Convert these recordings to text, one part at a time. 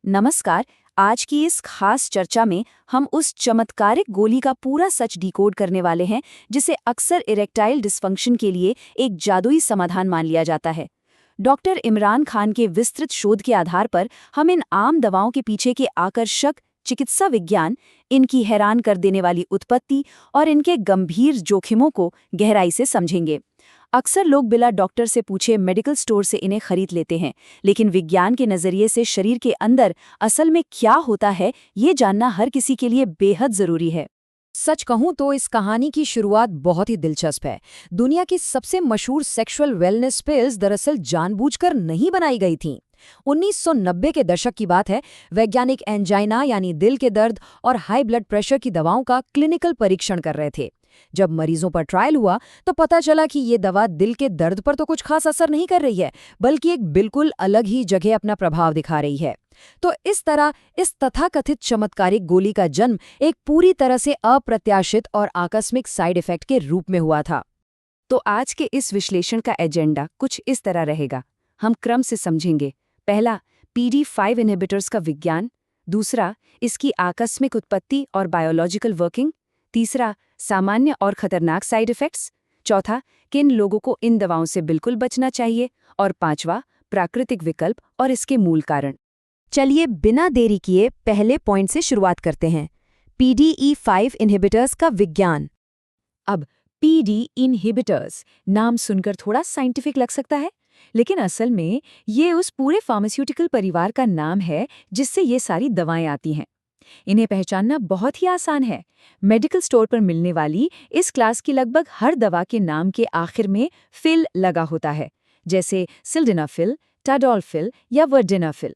नमस्कार। आज की इस खास चर्चा में हम उस चमत्कारिक गोली का पूरा सच डिकोड करने वाले हैं जिसे अक्सर इरेक्टाइल डिस्फंक्शन के लिए एक जादुई समाधान मान लिया जाता है। डॉक्टर इमरान खान के विस्तृत शोध के आधार पर हम इन आम दवाओं के पीछे के आकर्षक चिकित्सा विज्ञान, इनकी हैरान कर देने वाली उत्पत्ति और इनके गंभीर जोखिमों को गहराई से समझेंगे। अक्सर लोग बिना डॉक्टर से पूछे मेडिकल स्टोर से इन्हें खरीद लेते हैं, लेकिन विज्ञान के नज़रिए से शरीर के अंदर असल में क्या होता है, ये जानना हर किसी के लिए बेहद ज़रूरी है। सच कहूं तो इस कहानी की शुरुआत बहुत ही दिलचस्प है। दुनिया की सबसे मशहूर सेक्सुअल वेलनेस पिल्स दरअसल जानबूझकर नहीं बनाई गई थीं। 1990 के दशक की बात है। वैज्ञानिक एंजाइना यानी दिल के दर्द और हाई ब्लड प्रेशर की दवाओं का क्लिनिकल परीक्षण कर रहे थे। जब मरीजों पर ट्रायल हुआ तो पता चला कि ये दवा दिल के दर्द पर तो कुछ खास असर नहीं कर रही है, बल्कि एक बिल्कुल अलग ही जगह अपना प्रभाव दिखा रही है। तो इस तरह इस तथाकथित चमत्कारिक गोली का जन्म एक पूरी तरह से अप्रत्याशित और आकस्मिक साइड इफेक्ट के रूप में हुआ था। तो आज के इस विश्लेषण का एजेंडा कुछ इस तरह रहेगा। हम क्रम से समझेंगे। पहला, PD5 इनहिबिटर्स का विज्ञान। दूसरा, इसकी आकस्मिक उत्पत्ति और बायोलॉजिकल वर्किंग। तीसरा, सामान्य और खतरनाक साइड इफेक्ट्स। चौथा, किन लोगों को इन दवाओं से बिल्कुल बचना चाहिए। और पांचवा, प्राकृतिक विकल्प और इसके मूल कारण। चलिए बिना देरी किए पहले पॉइंट से शुरुआत करते हैं। PDE5 इनहिबिटर्स का विज्ञान। अब PD इनहिबिटर्स नाम सुनकर थोड़ा साइंटिफिक लग सकता है, लेकिन असल में ये उस पूरे फार्मास्यूटिकल परिवार का नाम है जिससे ये सारी दवाएं आती हैं। इन्हें पहचानना बहुत ही आसान है। मेडिकल स्टोर पर मिलने वाली इस क्लास की लगभग हर दवा के नाम के आखिर में फिल लगा होता है, जैसे सिल्डेनाफिल, टाडोलफिल या वर्डेनाफिल।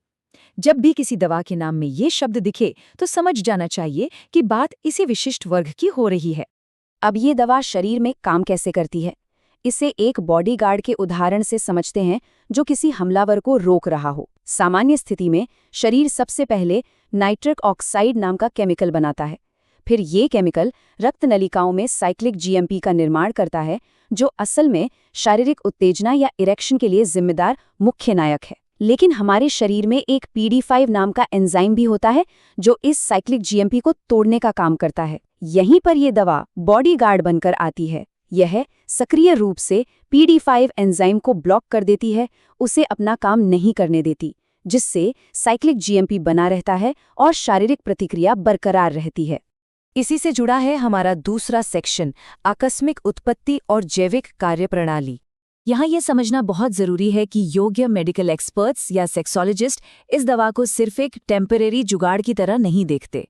जब भी किसी दवा के नाम में ये शब्द दिखे तो समझ जाना चाहिए कि बात इसी विशिष्ट वर्ग की हो रही है। अब ये दवा शरीर में काम कैसे करती है, इसे एक बॉडीगार्ड के उदाहरण से समझते हैं जो किसी हमलावर को रोक रहा हो। सामान्य स्थिति में शरीर सबसे पहले नाइट्रिक ऑक्साइड नाम का केमिकल बनाता है। फिर ये केमिकल रक्त नलिकाओं में साइक्लिक GMP का निर्माण करता है, जो असल में शारीरिक उत्तेजना या इरेक्शन के लिए जिम्मेदार मुख्य नायक है। लेकिन हमारे शरीर में एक PD5 नाम का एंजाइम भी होता है जो इस साइक्लिक GMP को तोड़ने का काम करता है। यहीं पर यह दवा बॉडीगार्ड बनकर आती है। यह सक्रिय रूप से PD5 एंजाइम को ब्लॉक कर देती है, उसे अपना काम नहीं करने देती, जिससे साइक्लिक GMP बना रहता है और शारीरिक प्रतिक्रिया बरकरार रहती है। इसी से जुड़ा है हमारा दूसरा सेक्शन, आकस्मिक उत्पत्ति और जैविक कार्यप्रणाली। यहाँ ये समझना बहुत ज़रूरी है कि योग्य मेडिकल एक्सपर्ट्स या सेक्सोलॉजिस्ट इस दवा को सिर्फ एक टेम्परेरी जुगाड़ की तरह नहीं देखते।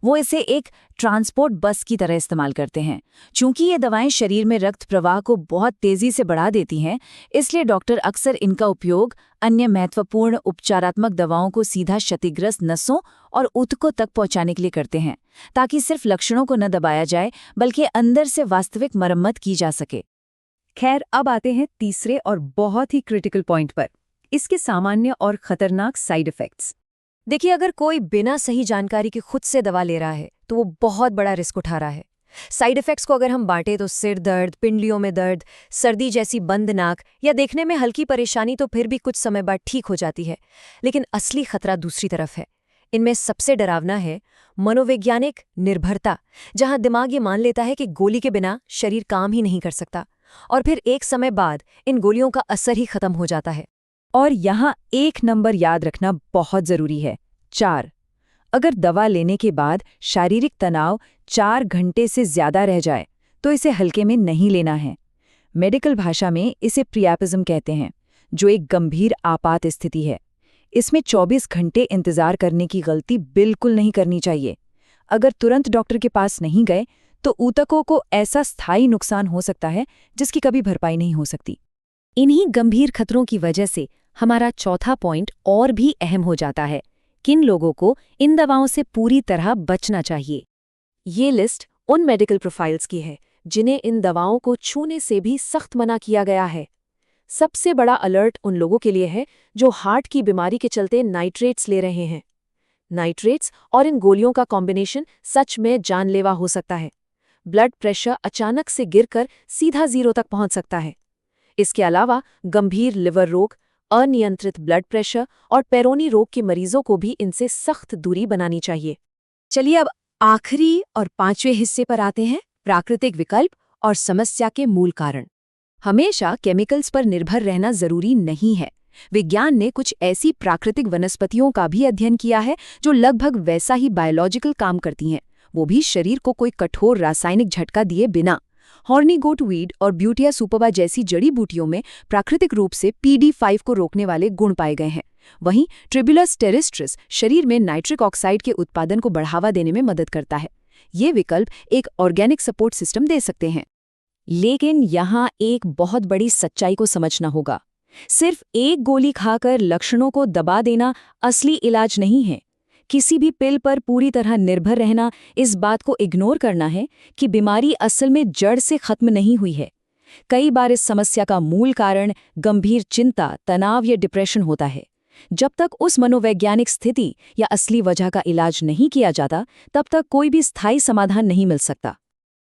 वो इसे एक ट्रांसपोर्ट बस की तरह इस्तेमाल करते हैं। चूंकि ये दवाएं शरीर में रक्त प्रवाह को बहुत तेज़ी से बढ़ा देती हैं, इसलिए डॉक्टर अक्सर इनका उपयोग अन्य महत्वपूर्ण उपचारात्मक दवाओं को सीधा क्षतिग्रस्त नसों और ऊतकों तक पहुंचाने के लिए करते हैं, ताकि सिर्फ लक्षणों को न दबाया जाए बल्कि अंदर से वास्तविक मरम्मत की जा सके। खैर, अब आते हैं तीसरे और बहुत ही क्रिटिकल पॉइंट पर, इसके सामान्य और खतरनाक साइड इफेक्ट्स। देखिए, अगर कोई बिना सही जानकारी के खुद से दवा ले रहा है तो वो बहुत बड़ा रिस्क उठा रहा है। साइड इफेक्ट्स को अगर हम बांटें तो सिर दर्द, पिंडलियों में दर्द, सर्दी जैसी बंद नाक या देखने में हल्की परेशानी तो फिर भी कुछ समय बाद ठीक हो जाती है। लेकिन असली खतरा दूसरी तरफ है। इनमें सबसे डरावना है मनोवैज्ञानिक निर्भरता, जहां दिमाग ये मान लेता है कि गोली के बिना शरीर काम ही नहीं कर सकता, और फिर एक समय बाद इन गोलियों का असर ही खत्म हो जाता है। और यहाँ एक नंबर याद रखना बहुत ज़रूरी है, 4। अगर दवा लेने के बाद शारीरिक तनाव 4 घंटे से ज़्यादा रह जाए तो इसे हल्के में नहीं लेना है। मेडिकल भाषा में इसे प्रियापिज्म कहते हैं, जो एक गंभीर आपात स्थिति है। इसमें 24 घंटे इंतज़ार करने की गलती बिल्कुल नहीं करनी चाहिए। अगर तुरंत डॉक्टर के पास नहीं गए तो ऊतकों को ऐसा स्थायी नुकसान हो सकता है जिसकी कभी भरपाई नहीं हो सकती। इन्हीं गंभीर खतरों की वजह से हमारा चौथा पॉइंट और भी अहम हो जाता है, किन लोगों को इन दवाओं से पूरी तरह बचना चाहिए। ये लिस्ट उन मेडिकल प्रोफाइल्स की है जिन्हें इन दवाओं को छूने से भी सख्त मना किया गया है। सबसे बड़ा अलर्ट उन लोगों के लिए है जो हार्ट की बीमारी के चलते नाइट्रेट्स ले रहे हैं। नाइट्रेट्स और इन गोलियों का कॉम्बिनेशन सच में जानलेवा हो सकता है। ब्लड प्रेशर अचानक से गिरकर सीधा 0 तक पहुंच सकता है। इसके अलावा गंभीर लिवर रोग, अनियंत्रित ब्लड प्रेशर और पेरोनी रोग के मरीजों को भी इनसे सख्त दूरी बनानी चाहिए। चलिए अब आखिरी और 5वें हिस्से पर आते हैं, प्राकृतिक विकल्प और समस्या के मूल कारण। हमेशा केमिकल्स पर निर्भर रहना जरूरी नहीं है। विज्ञान ने कुछ ऐसी प्राकृतिक वनस्पतियों का भी अध्ययन किया है जो लगभग वैसा ही बायोलॉजिकल काम करती हैं, वो भी शरीर को कोई कठोर रासायनिक झटका दिए बिना। हॉर्नी गोट वीड और ब्यूटिया सुपरबा जैसी जड़ी बूटियों में प्राकृतिक रूप से PD5 को रोकने वाले गुण पाए गए हैं। वहीं ट्रिबुलस टेरेस्ट्रिस शरीर में नाइट्रिक ऑक्साइड के उत्पादन को बढ़ावा देने में मदद करता है। ये विकल्प एक ऑर्गेनिक सपोर्ट सिस्टम दे सकते हैं। लेकिन यहाँ एक बहुत बड़ी सच्चाई को समझना होगा। सिर्फ एक गोली खाकर लक्षणों को दबा देना असली इलाज नहीं है। किसी भी पिल पर पूरी तरह निर्भर रहना इस बात को इग्नोर करना है कि बीमारी असल में जड़ से खत्म नहीं हुई है। कई बार इस समस्या का मूल कारण गंभीर चिंता, तनाव या डिप्रेशन होता है। जब तक उस मनोवैज्ञानिक स्थिति या असली वजह का इलाज नहीं किया जाता, तब तक कोई भी स्थायी समाधान नहीं मिल सकता।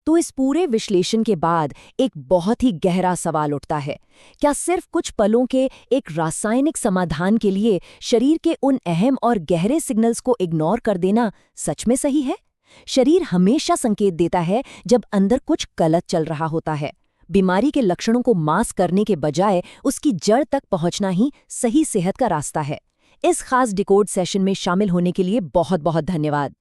तो इस पूरे विश्लेषण के बाद एक बहुत ही गहरा सवाल उठता है, क्या सिर्फ कुछ पलों के एक रासायनिक समाधान के लिए शरीर के उन अहम और गहरे सिग्नल्स को इग्नोर कर देना सच में सही है? शरीर हमेशा संकेत देता है जब अंदर कुछ गलत चल रहा होता है। बीमारी के लक्षणों को मास्क करने के बजाय उसकी जड़ तक पहुंचना ही सही सेहत का रास्ता है। इस खास डिकोड सेशन में शामिल होने के लिए बहुत बहुत धन्यवाद।